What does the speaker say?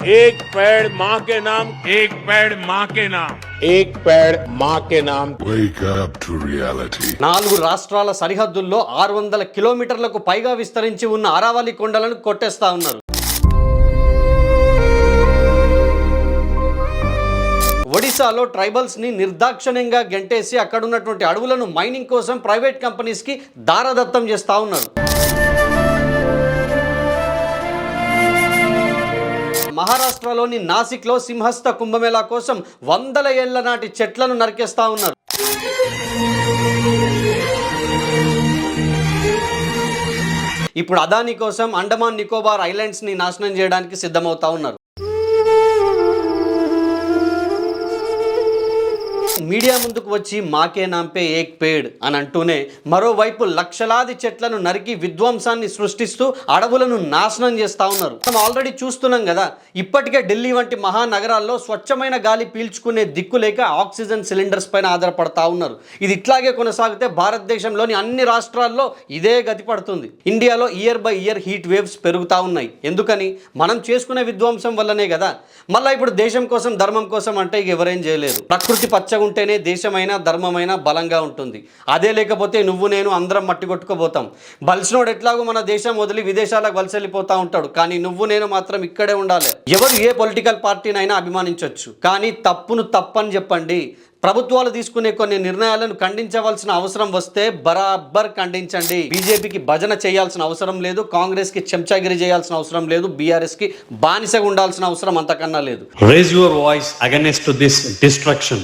एक पेड़ माँ के नाम, एक पेड़ माँ के नाम, एक पेड़ माँ के नाम. Wake up to reality. 4 రాష్ట్రాల సరిహద్దుల్లో 600 కిలోమీటర్లకు పైగా విస్తరించి ఉన్న అరావళి కొండలను కొట్టేస్తా ఉన్నారు. ఒడిశాలో ట్రైబల్స్ ని నిర్దాక్షిణ్యంగా గెంటేసి అక్కడ ఉన్నటువంటి అడవులను మైనింగ్ కోసం ప్రైవేట్ కంపెనీస్ కి దారదత్తం చేస్తా ఉన్నారు. మహారాష్ట్రలోని నాసిక్లో సింహస్థ కుంభమేళా కోసం 100 ఏళ్ల నాటి చెట్లను నరికేస్తా ఉన్నారు. ఇప్పుడు అదాని కోసం అండమాన్ నికోబార్ ఐలాండ్స్ ని నాశనం చేయడానికి సిద్ధమవుతా ఉన్నారు. మీడియా ముందుకు వచ్చి మాకే నాంపే ఏక్ పేడ్ అని అంటూనే మరోవైపు లక్షలాది చెట్లను నరికి విధ్వంసాన్ని సృష్టిస్తూ అడవులను నాశనం చేస్తూ ఉన్నారు. మనం ఆల్రెడీ చూస్తున్నాం కదా, ఇప్పటికే ఢిల్లీ వంటి మహానగరాల్లో స్వచ్ఛమైన గాలి పీల్చుకునే దిక్కు లేక ఆక్సిజన్ సిలిండర్స్ పైన ఆధారపడతా ఉన్నారు. ఇది ఇట్లాగే కొనసాగితే భారతదేశంలోని అన్ని రాష్ట్రాల్లో ఇదే గతి పడుతుంది. ఇండియాలో year by year heat waves పెరుగుతూ ఉన్నాయి. ఎందుకని? మనం చేసుకునే విధ్వంసం వల్లనే కదా. మళ్ళీ ఇప్పుడు దేశం కోసం ధర్మం కోసం అంటే ఇక ఎవరేం చేయలేరు. ప్రకృతి పచ్చగా ఉంటేనే దేశమైనా ధర్మమైనా బలంగా ఉంటుంది. అదే లేకపోతే నువ్వు నేను అందరం మట్టి కొట్టుకోబోతాం. బలిసినోడు ఎట్లాగో మన దేశం వదిలి విదేశాలకు వలస వెళ్ళిపోతా ఉంటాడు, కానీ నువ్వు నేను మాత్రం ఇక్కడే ఉండాలి. ఎవరు ఏ పొలిటికల్ పార్టీనైనా అభిమానించవచ్చు, కానీ తప్పును తప్పని చెప్పండి. ప్రభుత్వాలు తీసుకునే కొన్ని నిర్ణయాలను ఖండించవలసిన అవసరం వస్తే బరాబర్ ఖండించండి. బీజేపీకి భజన చేయాల్సిన అవసరం లేదు, కాంగ్రెస్ కి చెంచాగిరి చేయాల్సిన అవసరం లేదు, బీఆర్ఎస్ కి బానిసగా ఉండాల్సిన అవసరం అంతకన్నా లేదు. Raise your voice against this destruction.